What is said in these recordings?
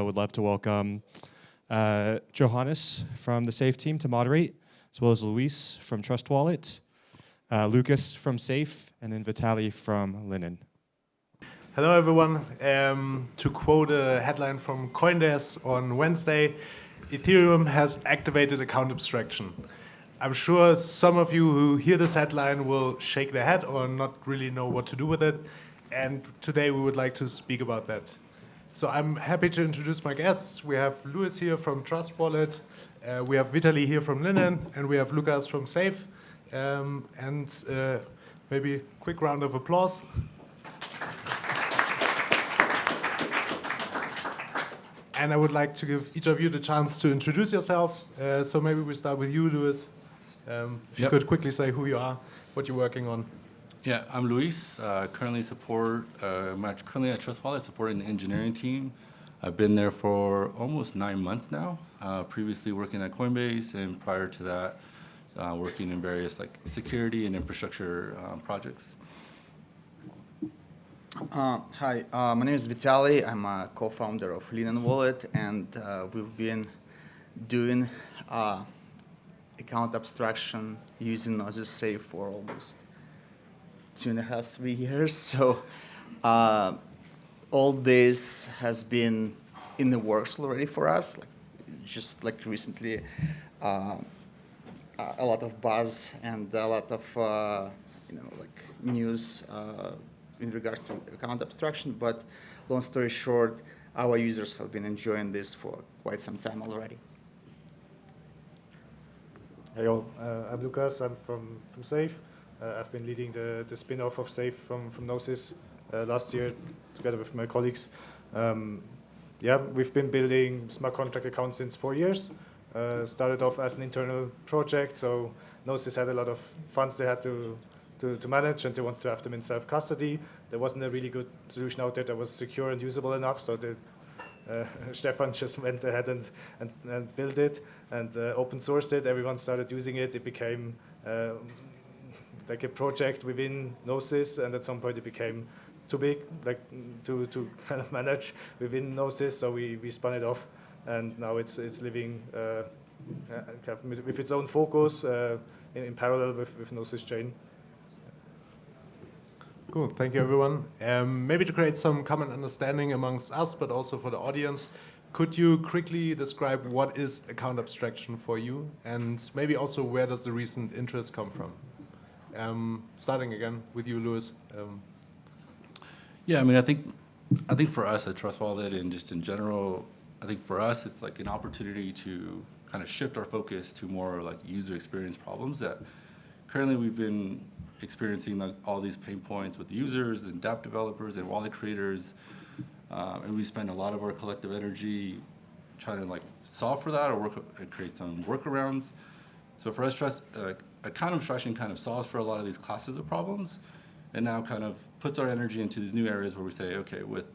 would love to welcome Johannes from the Safe team to moderate, as well as Luis from Trust Wallet, Lukas from Safe, and then Vitaly from Linen. Hello, everyone. To quote a headline from CoinDesk on Wednesday, Ethereum has activated account abstraction. I'm sure some of you who hear this headline will shake their head or not really know what to do with it. And today we would like to speak about that. So I'm happy to introduce my guests. We have Luis here from Trust Wallet. We have Vitaly here from Linen. And we have Lukas from Safe. Maybe a quick round of applause. And I would like to give each of you the chance to introduce yourself. So maybe we start with you, Luis. If you could quickly say who you are, what you're working on. Yeah, I'm Luis. Currently at Trust Wallet, supporting the engineering team. I've been there for almost 9 months now. Previously working at Coinbase, and prior to that, working in various security and infrastructure projects. Hi, my name is Vitaly. I'm a co-founder of Linen Wallet, and we've been doing account abstraction using Gnosis Safe for almost 2.5, 3 years. So all this has been in the works already for us. Just recently, a lot of buzz and a lot of news in regards to account abstraction, but long story short, our users have been enjoying this for quite some time already. Hey all, I'm Lukas, I'm from Safe. I've been leading the spin-off of Safe from Gnosis last year together with my colleagues. We've been building smart contract accounts since 4 years. Started off as an internal project, so Gnosis had a lot of funds they had to manage, and they wanted to have them in self-custody. There wasn't a really good solution out there that was secure and usable enough, so Stefan just went ahead and built it and open sourced it. Everyone started using it. It became like a project within Gnosis, and at some point it became too big to kind of manage within Gnosis, so we spun it off, and now it's living with its own focus in parallel with Gnosis Chain. Cool, thank you, everyone. Maybe to create some common understanding amongst us, but also for the audience, could you quickly describe what is account abstraction for you, and maybe also where does the recent interest come from? Starting again with you, Luis. Yeah, I mean, I think for us at Trust Wallet and just in general, I think for us it's like an opportunity to kind of shift our focus to more like user experience problems that currently we've been experiencing all these pain points with users and dApp developers and wallet creators, and we spend a lot of our collective energy trying to solve for that or create some workarounds. So for us, account abstraction kind of solves for a lot of these classes of problems, and now kind of puts our energy into these new areas where we say, okay, with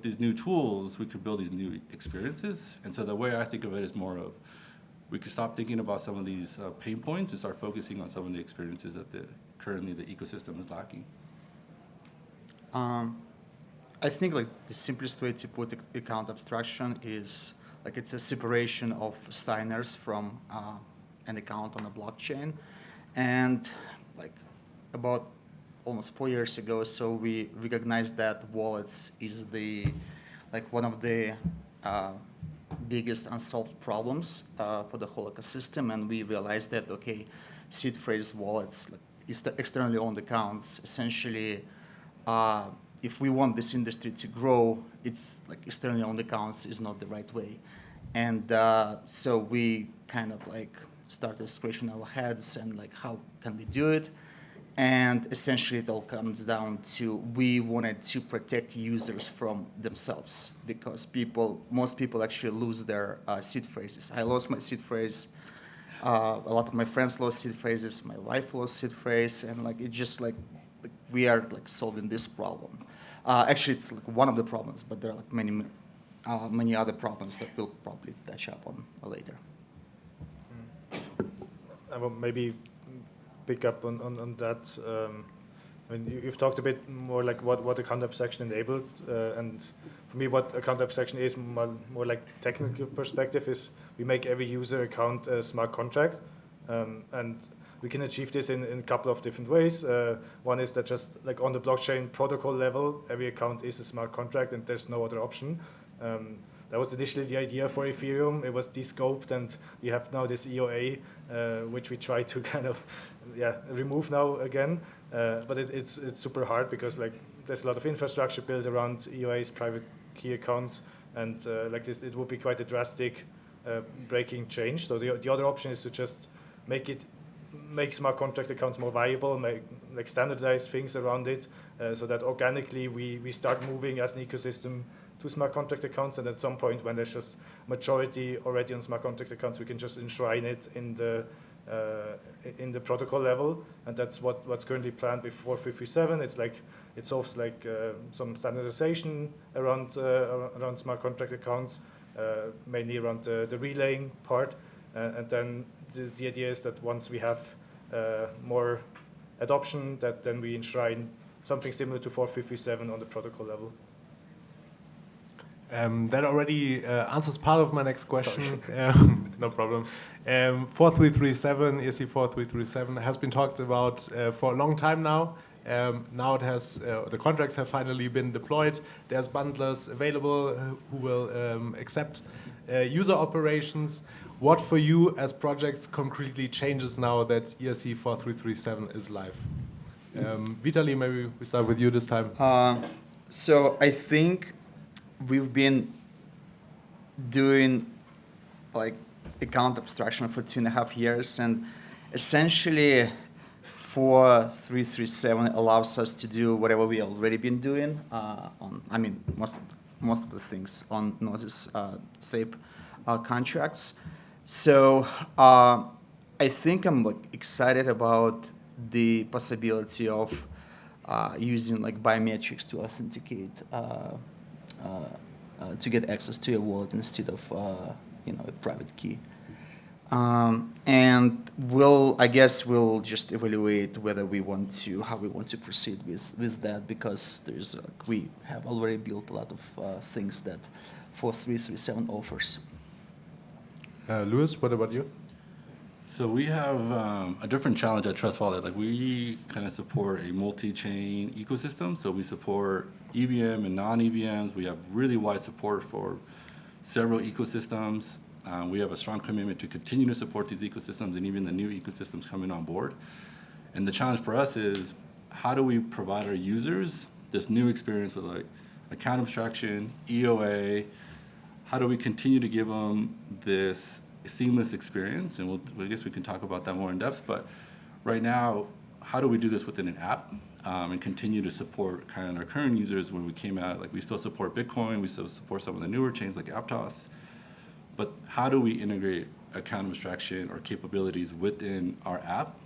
these new tools, we could build these new experiences. And so the way I think of it is more of, we could stop thinking about some of these pain points and start focusing on some of the experiences that currently the ecosystem is lacking. I think the simplest way to put account abstraction is it's a separation of signers from an account on a blockchain. And about almost 4 years ago, so we recognized that wallets is one of the biggest unsolved problems for the whole ecosystem, and we realized that seed phrase wallets, externally owned accounts, essentially, if we want this industry to grow, it's externally owned accounts is not the right way, and so we kind of started scratching our heads and how can we do it, and essentially it all comes down to we wanted to protect users from themselves because most people actually lose their seed phrases. I lost my seed phrase. A lot of my friends lost seed phrases. My wife lost seed phrase, and it's just we are solving this problem. Actually, it's one of the problems, but there are many other problems that we'll probably touch up on later. I will maybe pick up on that. I mean, you've talked a bit more like what account abstraction enabled, and for me, what account abstraction is more like technical perspective is we make every user account a smart contract, and we can achieve this in a couple of different ways. One is that just like on the blockchain protocol level, every account is a smart contract, and there's no other option. That was initially the idea for Ethereum. It was de-scoped, and we have now this EOA, which we try to kind of remove now again. But it's super hard because like there's a lot of infrastructure built around EOA's private key accounts, and like this, it would be quite a drastic breaking change. So the other option is to just make smart contract accounts more viable, like standardize things around it, so that organically we start moving as an ecosystem to smart contract accounts, and at some point when there's just majority already on smart contract accounts, we can just enshrine it in the protocol level, and that's what's currently planned with 4.3.7. It's like it solves like some standardization around smart contract accounts, mainly around the relaying part, and then the idea is that once we have more adoption, that then we enshrine something similar to 4.3.7 on the protocol level. That already answers part of my next question. No problem. 4337, ERC 4337 has been talked about for a long time now. Now it has the contracts have finally been deployed. There's bundlers available who will accept user operations. What for you as projects concretely changes now that ERC 4337 is live? Vitaly, maybe we start with you this time. So I think we've been doing like account abstraction for 2.5 years, and essentially 4337 allows us to do whatever we already been doing most of the things on Gnosis SAPE contracts. So I think I'm like excited about the possibility of using like biometrics to authenticate to get access to a wallet instead of a private key. And I guess we'll just evaluate how we want to proceed with that, because we have already built a lot of things that 4337 offers. Lukas, what about you? So we have a different challenge at Trust Wallet. Like we kind of support a multi-chain ecosystem. So we support EVM and non-EVMs. We have really wide support for several ecosystems. We have a strong commitment to continue to support these ecosystems and even the new ecosystems coming on board. And the challenge for us is, how do we provide our users this new experience with like account abstraction, EOA? How do we continue to give them this seamless experience? And I guess we can talk about that more in depth. But right now, how do we do this within an app and continue to support kind of our current users? When we came out, like we still support Bitcoin, we still support some of the newer chains like Aptos. But how do we integrate account abstraction or capabilities within our app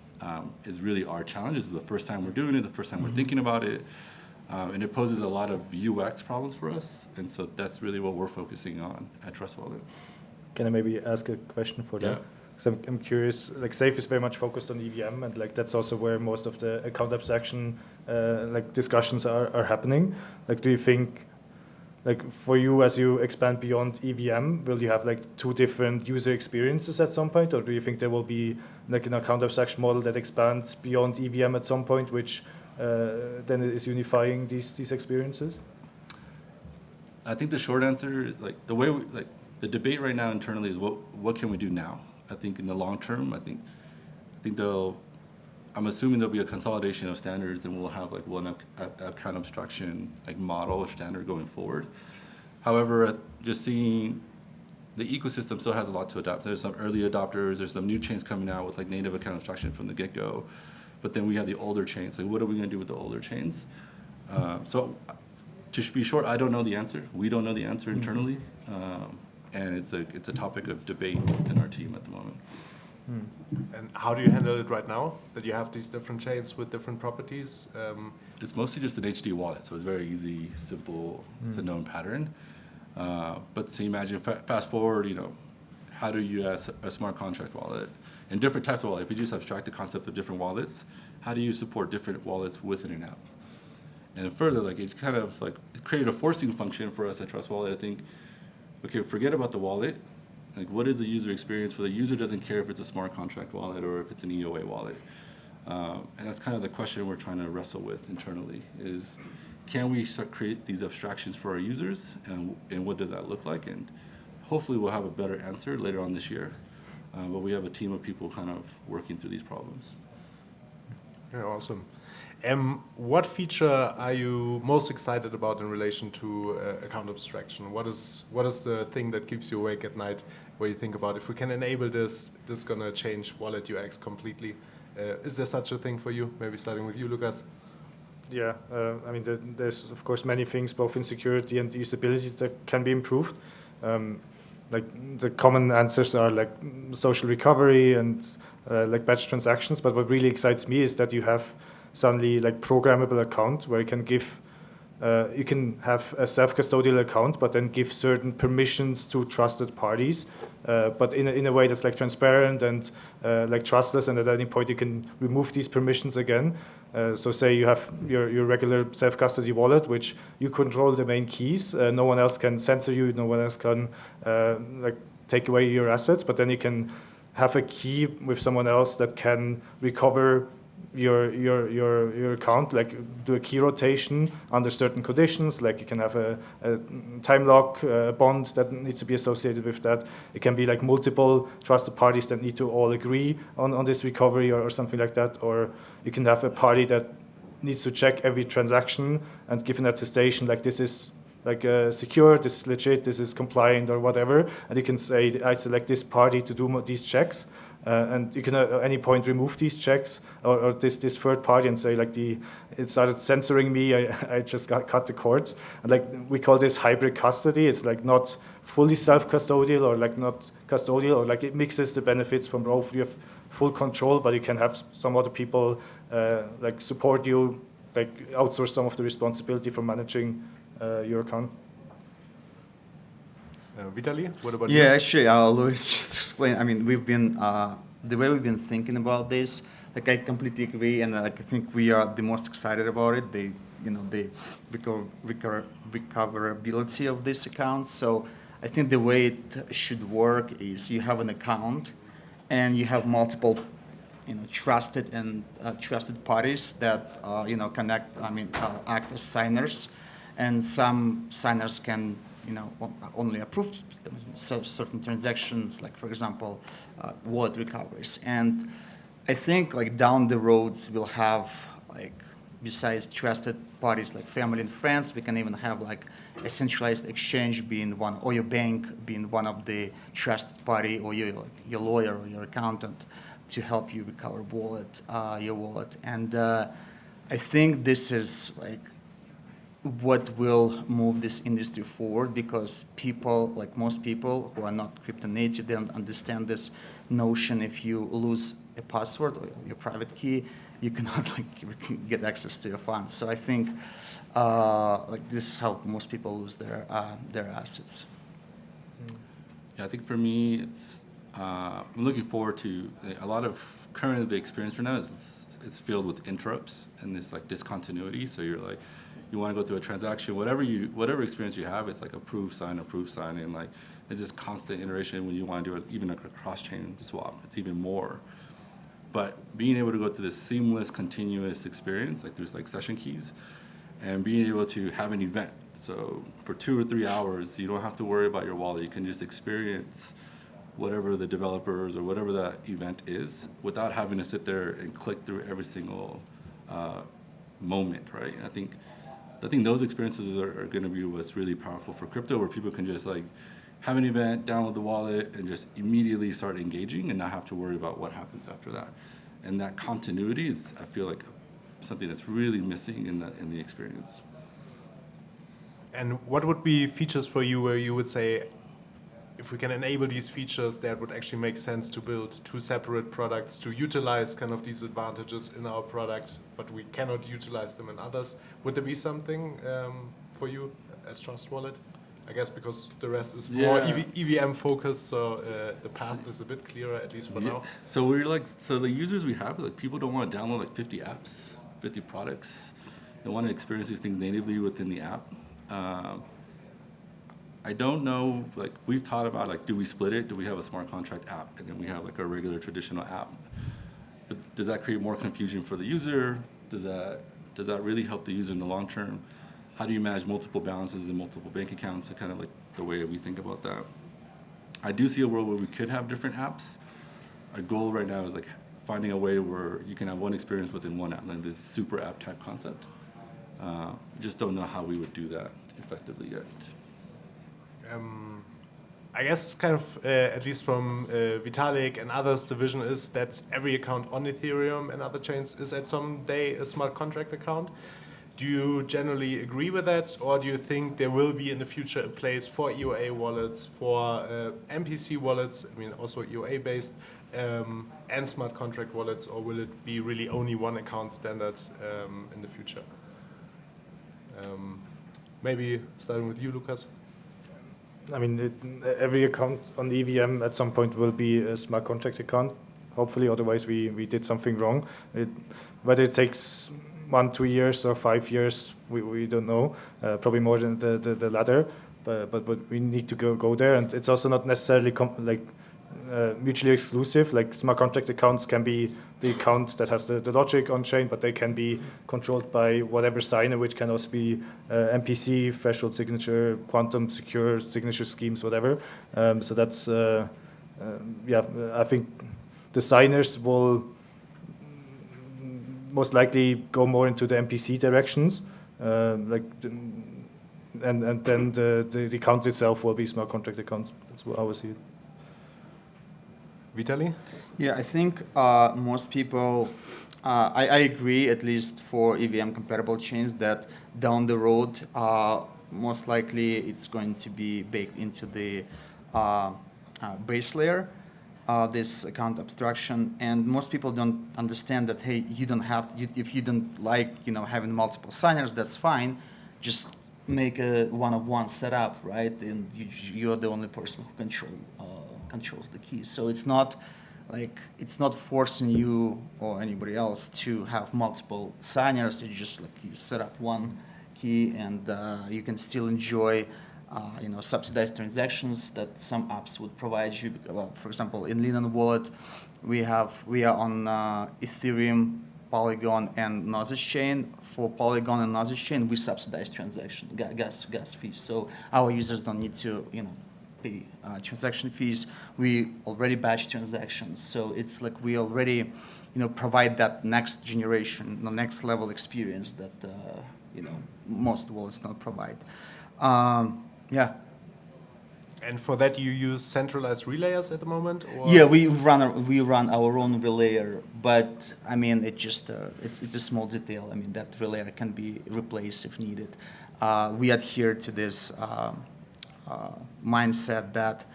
is really our challenge. This is the first time we're doing it, the first time we're thinking about it. And it poses a lot of UX problems for us. And so that's really what we're focusing on at Trust Wallet. Can I maybe ask a question for that? So I'm curious, like SAFE is very much focused on EVM, and like that's also where most of the account abstraction like discussions are happening. Like, do you think, like for you as you expand beyond EVM, will you have like two different user experiences at some point, or do you think there will be like an account abstraction model that expands beyond EVM at some point, which then is unifying these experiences? I think the short answer is like the way the debate right now internally is what can we do now? I think in the long term, I think I'm assuming there'll be a consolidation of standards, and we'll have like one account abstraction like model or standard going forward. However, just seeing the ecosystem still has a lot to adapt. There's some early adopters, there's some new chains coming out with like native account abstraction from the get-go, but then we have the older chains. Like, what are we going to do with the older chains? So to be short, I don't know the answer. We don't know the answer internally. And it's a topic of debate within our team at the moment. And how do you handle it right now, that you have these different chains with different properties? It's mostly just an HD wallet, so it's very easy, simple. It's a known pattern. But so imagine fast forward, how do you as a smart contract wallet And different types of wallet. If you just abstract the concept of different wallets, how do you support different wallets with and out? And further, like it kind of like it created a forcing function for us at Trust Wallet. I think, okay, forget about the wallet. Like, what is the user experience for the user? Doesn't care if it's a smart contract wallet or if it's an EOA wallet. And that's kind of the question we're trying to wrestle with internally is, can we start create these abstractions for our users, and what does that look like? And hopefully we'll have a better answer later on this year. But we have a team of people kind of working through these problems. Yeah, awesome. What feature are you most excited about in relation to account abstraction? What is the thing that keeps you awake at night, where you think about, if we can enable this is going to change wallet UX completely? Is there such a thing for you? Maybe starting with you, Lukas. Yeah, I mean, there's of course many things, both in security and usability, that can be improved. Like the common answers are like social recovery and like batch transactions. But what really excites me is that you have suddenly like programmable account where you can give, you can have a self-custodial account, but then give certain permissions to trusted parties, but in a way that's like transparent and like trustless, and at any point you can remove these permissions again. So say you have your regular self-custody wallet, which you control the main keys. No one else can censor you. No one else can like take away your assets. But then you can have a key with someone else that can recover your account, like do a key rotation under certain conditions. Like you can have a time lock bond that needs to be associated with that. It can be like multiple trusted parties that need to all agree on this recovery or something like that. Or you can have a party that needs to check every transaction and give an attestation like this is like secure, this is legit, this is compliant or whatever. And you can say, I select this party to do these checks. And you can at any point remove these checks or this third party and say like it started censoring me, I just cut the cords. And like we call this hybrid custody. It's like not fully self-custodial or like not custodial, or like it mixes the benefits from both. You have full control, but you can have some other people like support you, like outsource some of the responsibility for managing your account. Vitaly, what about you? Yeah, actually, I'll just explain. I mean, we've been the way we've been thinking about this. Like, I completely agree, and like, I think we are the most excited about it. The recoverability of these accounts. So, I think the way it should work is you have an account, and you have multiple, trusted parties that connect. Act as signers, and some signers can. Only approve certain transactions, like, for example, wallet recoveries. And I think, like, down the roads, we'll have, like, besides trusted parties like family and friends, we can even have, like, a centralized exchange being one, or your bank being one of the trusted party, or your lawyer or your accountant to help you recover your wallet. And I think this is, like, what will move this industry forward, because people, like most people who are not crypto native, they don't understand this notion. If you lose a password or your private key, you cannot like get access to your funds. So I think like this is how most people lose their assets. Yeah, I think for me, it's I'm looking forward to a lot of currently the experience right now is it's filled with interrupts and this like discontinuity. So you're like, you want to go through a transaction, whatever experience you have, it's like approve, sign, and like it's just constant iteration. When you want to do even a cross-chain swap, it's even more. But being able to go through this seamless, continuous experience, like there's like session keys, and being able to have an event. So for 2 or 3 hours, you don't have to worry about your wallet. You can just experience whatever the developers or whatever that event is without having to sit there and click through every single moment, right? I think those experiences are going to be what's really powerful for crypto, where people can just like have an event, download the wallet, and just immediately start engaging and not have to worry about what happens after that. And that continuity is, I feel like, something that's really missing in the experience. And what would be features for you where you would say, if we can enable these features, that would actually make sense to build 2 separate products to utilize kind of these advantages in our product, but we cannot utilize them in others? Would there be something for you as Trust Wallet? I guess because the rest is more Yeah. EVM focused, so the path is a bit clearer, at least for now. So we're like, so the users we have, like people don't want to download like 50 apps, 50 products. They want to experience these things natively within the app. I don't know, like we've thought about like, do we split it? Do we have a smart contract app and then we have like a regular traditional app? But does that create more confusion for the user? Does that really help the user in the long term? How do you manage multiple balances and multiple bank accounts? To kind of like the way we think about that. I do see a world where we could have different apps. Our goal right now is like finding a way where you can have one experience within one app, like this super app type concept. Just don't know how we would do that effectively yet. I guess kind of, at least from Vitaly and others, the vision is that every account on Ethereum and other chains is at some day a smart contract account. Do you generally agree with that, or do you think there will be in the future a place for EOA wallets, for MPC wallets, I mean also EOA-based, and smart contract wallets, or will it be really only one account standard in the future? Maybe starting with you, Lukas. I mean, every account on the EVM at some point will be a smart contract account, hopefully, otherwise we did something wrong. Whether it takes 1, 2 years or 5 years, we don't know. Probably more than the latter, but we need to go there, and it's also not necessarily mutually exclusive. Like smart contract accounts can be the account that has the logic on chain, but they can be controlled by whatever signer, which can also be MPC, threshold signature, quantum secure signature schemes, whatever. So that's I think the signers will most likely go more into the MPC directions, and then the accounts itself will be smart contract accounts. That's how I would see it. Vitaly? Yeah, I think most people, I agree, at least for EVM compatible chains, that down the road, most likely it's going to be baked into the base layer, this account abstraction. And most people don't understand that, hey, you don't have to, if you don't like, having multiple signers, that's fine. Just make a one-of-one setup, right? And you're the only person who controls the keys. So it's not forcing you or anybody else to have multiple signers. It's just like you set up one key, and you can still enjoy subsidized transactions that some apps would provide you. Well, for example, in Linen Wallet, we are on Ethereum, Polygon, and Gnosis chain. For Polygon and Gnosis chain, we subsidize transaction gas fees, so our users don't need to pay transaction fees. We already batch transactions, so it's like we already provide that next generation, the next level experience that most wallets don't provide. Yeah. And for that, you use centralized relayers at the moment? Or? Yeah, we run our own relayer, but I mean it's a small detail. I mean that relayer can be replaced if needed. We adhere to this mindset that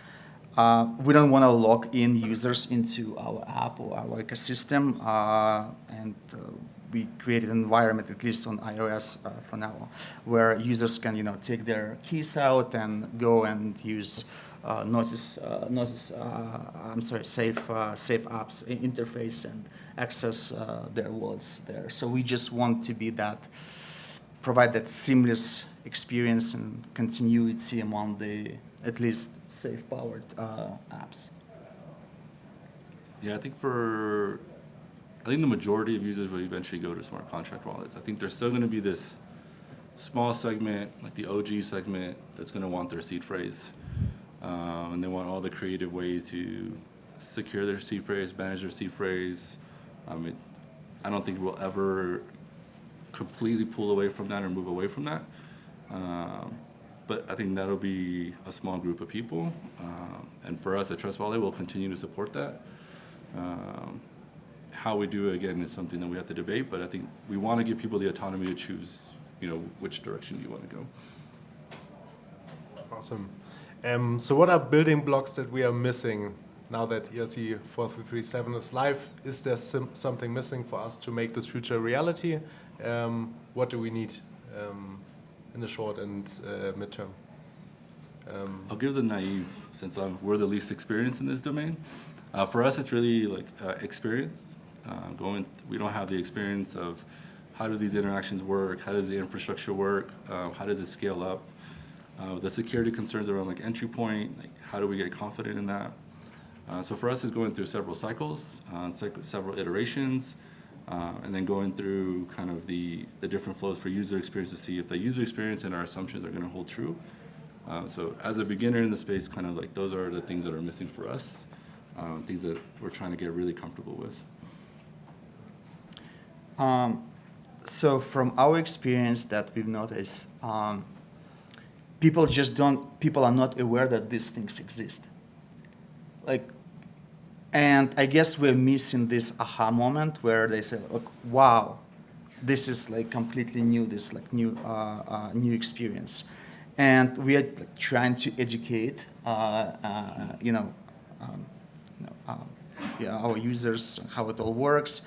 we don't want to lock in users into our app or our ecosystem, and we created an environment, at least on iOS for now, where users can take their keys out and go and use Safe apps interface and access their wallets there. So we just want to be provide that seamless experience and continuity among the at least safe powered apps. Yeah, I think the majority of users will eventually go to smart contract wallets. I think there's still going to be this small segment, like the OG segment, that's going to want their seed phrase. And they want all the creative ways to secure their seed phrase, manage their seed phrase. I don't think we'll ever completely pull away from that or move away from that. But I think that'll be a small group of people. And for us at Trust Wallet, we'll continue to support that. How we do it, again, is something that we have to debate, but I think we want to give people the autonomy to choose, which direction you want to go. Awesome. So what are building blocks that we are missing now that ERC 4337 is live? Is there something missing for us to make this future a reality? What do we need in the short and midterm? I'll give the naive, since we're the least experienced in this domain. For us, it's really like experience. We don't have the experience of how do these interactions work, how does the infrastructure work, how does it scale up, the security concerns around like entry point, like how do we get confident in that. So for us, it's going through several cycles, several iterations, and then going through kind of the different flows for user experience to see if the user experience and our assumptions are going to hold true. So as a beginner in the space, kind of like those are the things that are missing for us, things that we're trying to get really comfortable with. So from our experience that we've noticed, people are not aware that these things exist. And I guess we're missing this aha moment where they say, like, wow, this is like completely new, this like new experience. And we are trying to educate, our users on how it all works.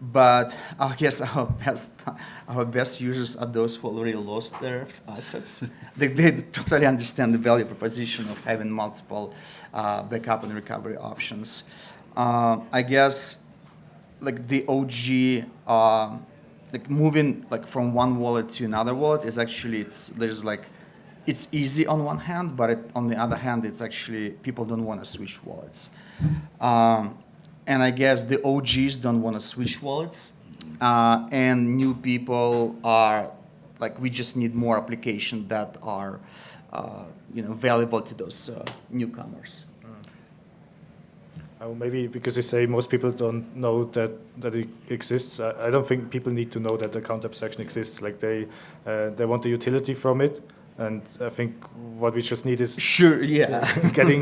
But I guess our best users are those who already lost their assets. They totally understand the value proposition of having multiple backup and recovery options. I guess like the OG, like moving like from one wallet to another wallet is actually it's easy on one hand, but on the other hand, it's actually people don't want to switch wallets. And I guess the OGs don't want to switch wallets, and new people are like, we just need more applications that are, valuable to those newcomers. Maybe because you say most people don't know that it exists. I don't think people need to know that account abstraction exists. Like they want the utility from it. And I think what we just need is getting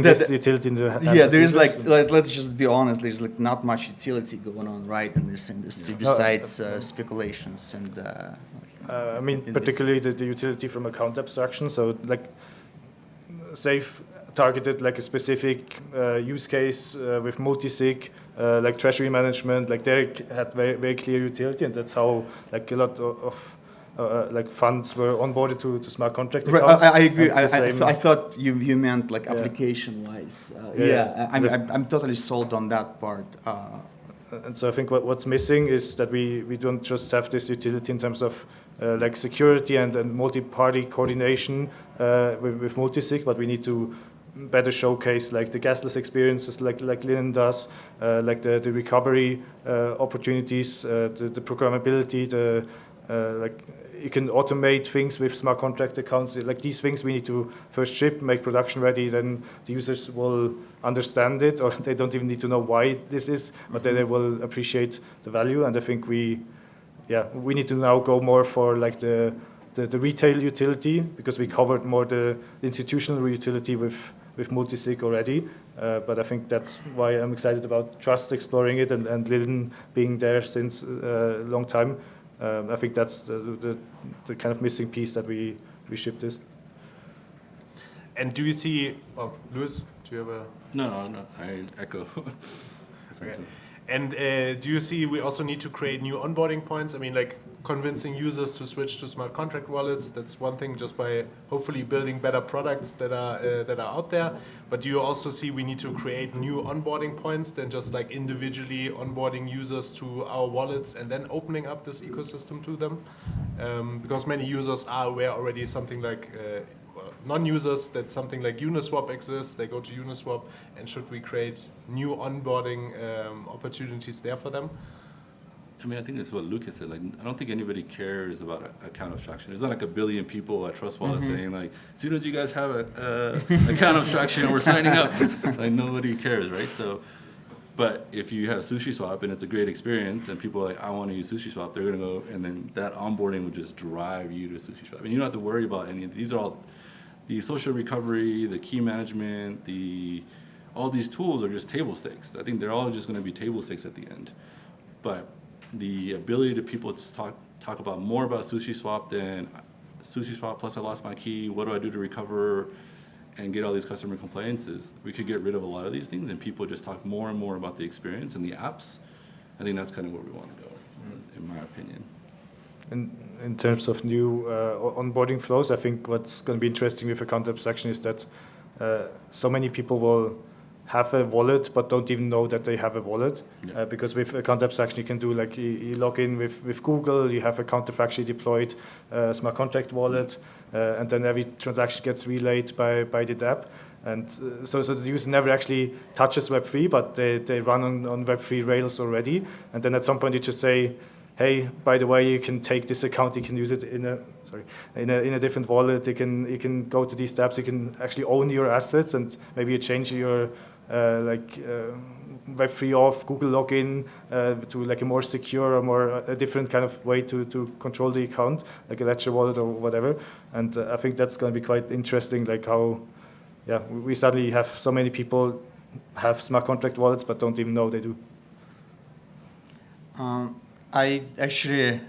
this utility in the hands of there is users. let's just be honest. There's like not much utility going on right in this industry besides speculations and. I mean, particularly the utility from account abstraction. So like, Safe targeted like a specific use case with multi-sig, like treasury management. Like they had very very clear utility, and that's how like a lot of. Like funds were onboarded to smart contract accounts. I agree. I thought you meant like application-wise. I'm totally sold on that part. And so I think what's missing is that we don't just have this utility in terms of like security and multi-party coordination with multisig, but we need to better showcase like the gasless experiences like Linen does, like the recovery opportunities, the programmability, like you can automate things with smart contract accounts. Like these things we need to first ship, make production ready, then the users will understand it, or they don't even need to know why this is, but then they will appreciate the value. And I think we need to now go more for like the retail utility, because we covered more the institutional utility with multisig already. But I think that's why I'm excited about Trust exploring it and Linen being there since a long time. I think that's the kind of missing piece that we shipped this. And do you see, Lukas, do you have a... No, I echo. Okay. And do you see we also need to create new onboarding points? I mean, like convincing users to switch to smart contract wallets, that's one thing, just by hopefully building better products that are out there. But do you also see we need to create new onboarding points than just like individually onboarding users to our wallets and then opening up this ecosystem to them? Because many users are aware already something like non-users that something like Uniswap exists, they go to Uniswap, and should we create new onboarding opportunities there for them? I mean, I think that's what Lukas said. Like, I don't think anybody cares about account abstraction. There's not like a billion people at Trust Wallet saying like, as soon as you guys have a account abstraction, we're signing up. Like nobody cares, right? So, but if you have SushiSwap and it's a great experience and people are like, I want to use SushiSwap, they're gonna go, and then that onboarding would just drive you to SushiSwap. And you don't have to worry about any of these. Are all the social recovery, the key management, all these tools are just table stakes. I think they're all just going to be table stakes at the end. But the ability to people to talk about more about SushiSwap than SushiSwap plus I lost my key, what do I do to recover, and get all these customer complaints, is we could get rid of a lot of these things and people just talk more and more about the experience and the apps. I think that's kind of where we want to go, in my opinion. in terms of new onboarding flows, I think what's going to be interesting with account abstraction is that so many people will have a wallet but don't even know that they have a wallet. Yeah. Because with account abstraction you can do like you log in with Google, you have a counterfactually deployed smart contract wallet, and then every transaction gets relayed by the dApp. And so the user never actually touches Web3, but they run on Web3 rails already. And then at some point you just say, hey, by the way, you can take this account, you can use it in a different wallet. You can go to these tabs. You can actually own your assets, and maybe you change your Web3 off Google login to like a more secure or a different kind of way to control the account, like a Ledger wallet or whatever. And I think that's going to be quite interesting, like how, yeah, we suddenly have so many people have smart contract wallets but don't even know they do. I actually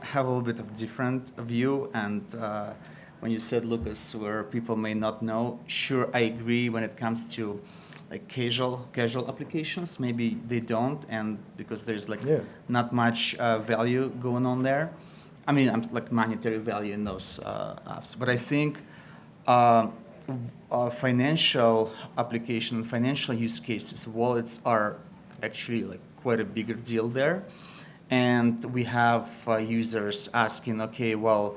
have a little bit of different view, and when you said, Lukas, where people may not know, sure, I agree when it comes to like casual applications, maybe they don't, and because there's like not much value going on there. I mean, like monetary value in those apps, but I think financial application, financial use cases, wallets are actually like quite a bigger deal there. And we have users asking, okay, well,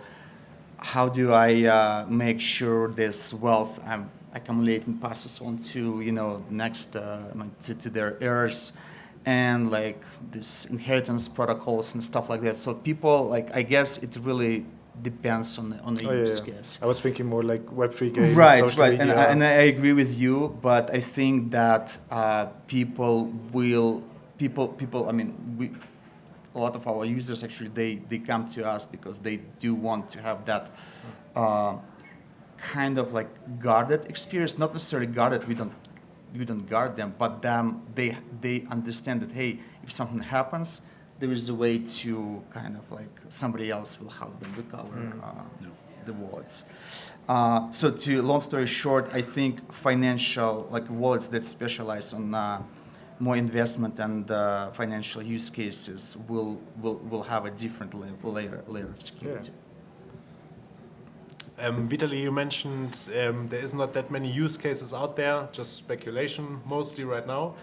how do I make sure this wealth I'm accumulating passes on to, next to their heirs, and like this inheritance protocols and stuff like that. So people, like, I guess it really depends on the use case. I was thinking more like Web3 games, right, social media. And I agree with you, but I think that people. I mean, a lot of our users actually they come to us because they do want to have that kind of like guarded experience. Not necessarily guarded. We don't guard them, but they understand that, hey, if something happens, there is a way to kind of like somebody else will help them recover the wallets. So to long story short, I think financial like wallets that specialize on more investment and financial use cases will have a different layer of security. Vitaly, you mentioned there is not that many use cases out there, just speculation mostly right now.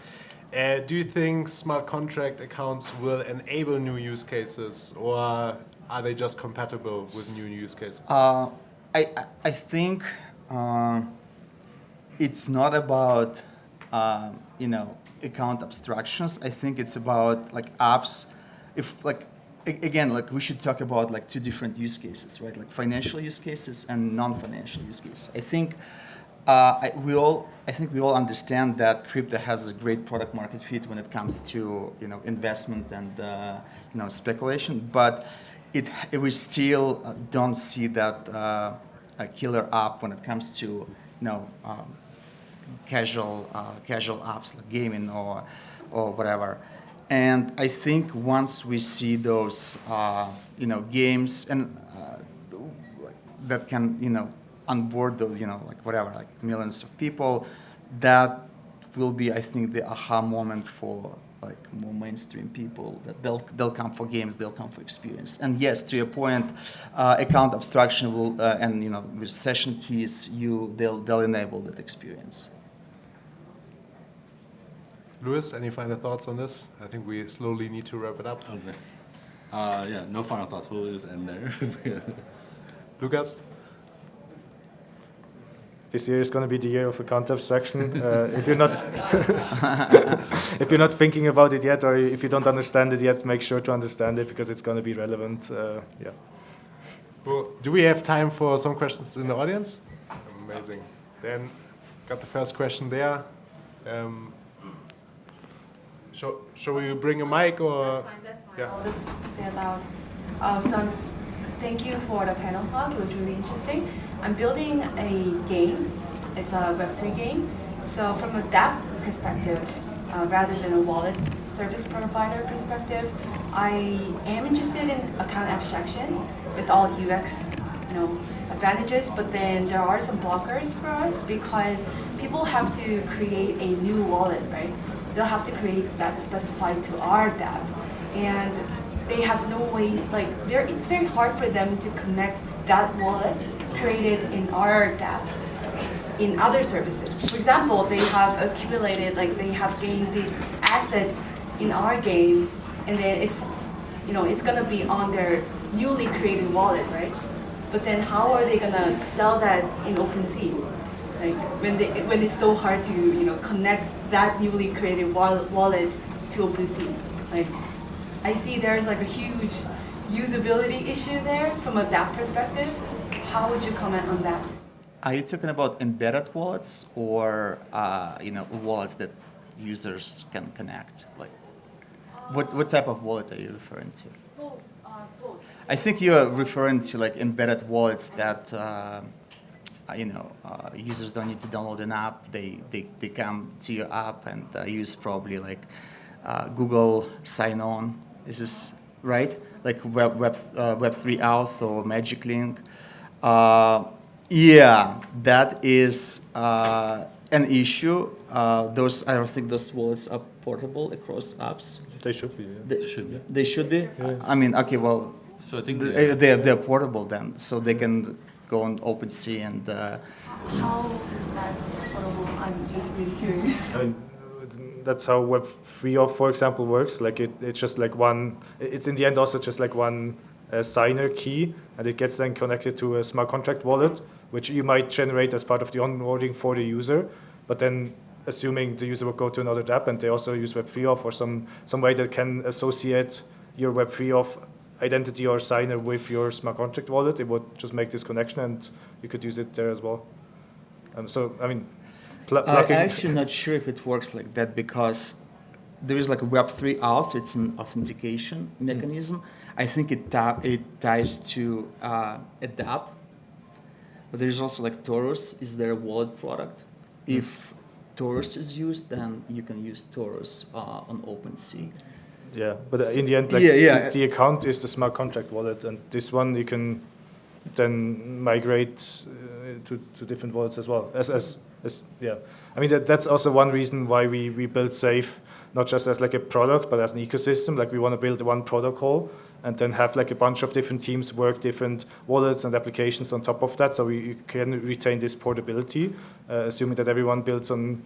Do you think smart contract accounts will enable new use cases, or are they just compatible with new use cases? I think it's not about account abstractions. I think it's about like apps. If like again, like we should talk about like two different use cases, right? Like financial use cases and non-financial use cases. I think we all understand that crypto has a great product market fit when it comes to investment and speculation, but we still don't see that a killer app when it comes to casual apps like gaming or whatever. And I think once we see those games and that can onboard those like millions of people, that will be, I think, the aha moment for like more mainstream people, that they'll come for games, they'll come for experience. And yes, to your point, account abstraction will and with session keys they'll enable that experience. Luis, any final thoughts on this? I think we slowly need to wrap it up. Okay. No final thoughts. We'll just end there. Lukas? This year is going to be the year of account abstraction. If you're not thinking about it yet, or if you don't understand it yet, make sure to understand it because it's going to be relevant. Well, do we have time for some questions in the audience? Amazing. Then, got the first question there. Shall we bring a mic or? That's fine. Yeah. I'll just say it loud. So thank you for the panel talk. It was really interesting. I'm building a game. It's a Web3 game. So from a dApp perspective, rather than a wallet service provider perspective, I am interested in account abstraction with all the UX, advantages. But then there are some blockers for us because people have to create a new wallet, right? They'll have to create that specified to our dApp. And they have no ways, like, it's very hard for them to connect that wallet created in our dApp in other services. For example, they have accumulated, like they have gained these assets in our game, and then it's, you know, it's gonna be on their newly created wallet, right? But then how are they gonna sell that in OpenSea? Like when it's so hard to, you know, connect that newly created wallet to OpenSea. Like, I see there's like a huge usability issue there from a dApp perspective. How would you comment on that? Are you talking about embedded wallets or you know, wallets that users can connect? Like, what type of wallet are you referring to? Both. I think you are referring to like embedded wallets that you know, users don't need to download an app. They come to your app and use probably like Google sign on. Is this right? Like Web3 Auth or Magic Link. Yeah, that is an issue. I don't think those wallets are portable across apps. They should be. Yeah. They should be. They should be. Yeah. I mean, okay, well, So I think they're portable then, so they can go on OpenSea and. How is that portable? I'm just really curious. I mean, that's how Web3 Auth, for example, works. Like it's just like one. It's in the end also just like one signer key, and it gets then connected to a smart contract wallet, which you might generate as part of the onboarding for the user. But then, assuming the user will go to another dApp and they also use Web3 Auth or some way that can associate your Web3 Auth identity or signer with your smart contract wallet, it would just make this connection, and you could use it there as well. So I mean. I'm actually not sure if it works like that because there is like a Web3 Auth. It's an authentication mechanism. I think it ties to a dApp, but there's also like Taurus is their wallet product. If Taurus is used, then you can use Taurus on OpenSea. Yeah, but in the end, like the account is the smart contract wallet, and this one you can then migrate to different wallets as well. Yeah, I mean that's also one reason why we built Safe, not just as like a product, but as an ecosystem. Like we want to build one protocol and then have like a bunch of different teams work different wallets and applications on top of that, so we can retain this portability. Assuming that everyone builds on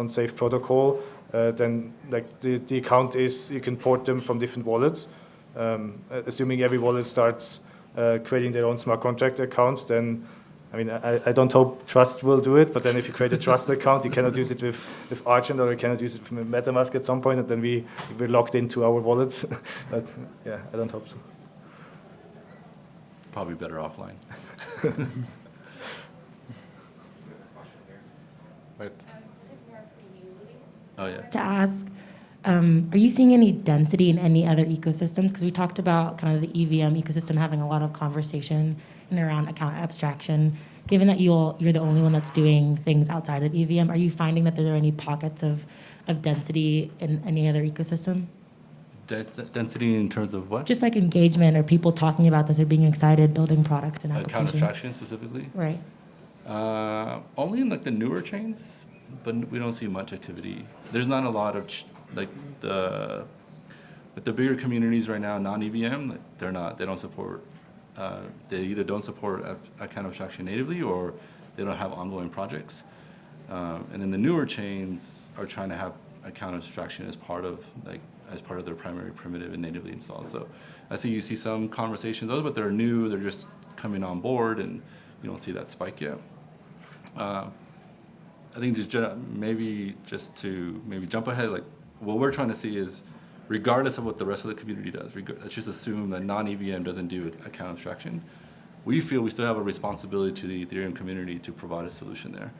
Safe protocol, then like the account is, you can port them from different wallets. Assuming every wallet starts creating their own smart contract account, then I mean, I don't hope Trust will do it, but then if you create a Trust account, you cannot use it with Argent, or you cannot use it with MetaMask at some point, and then we're locked into our wallets. But yeah, I don't hope so. Probably better offline. Right. Oh yeah. To ask, are you seeing any density in any other ecosystems? Because we talked about kind of the EVM ecosystem having a lot of conversation in around account abstraction. Given that you're the only one that's doing things outside of EVM, are you finding that there are any pockets of density in any other ecosystem? Density in terms of what? Just like engagement, or people talking about this or being excited, building products and applications. Account abstraction specifically? Right. Only in like the newer chains, but we don't see much activity. There's not a lot of with the bigger communities right now, non-EVM, like they don't support. They either don't support account abstraction natively, or they don't have ongoing projects. And then the newer chains are trying to have account abstraction as part of their primary primitive and natively installed. So I see you see some conversations, those, but they're new. They're just coming on board, and you don't see that spike yet. I think just to jump ahead, like what we're trying to see is, regardless of what the rest of the community does, let's just assume that non-EVM doesn't do account abstraction. We feel we still have a responsibility to the Ethereum community to provide a solution there.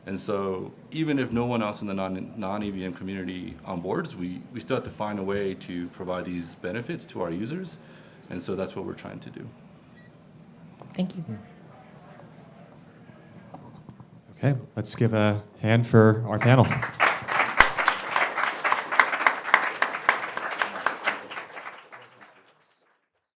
And so even if no one else in the non-EVM community onboards, we still have to find a way to provide these benefits to our users. And so that's what we're trying to do. Thank you. Okay, let's give a hand for our panel.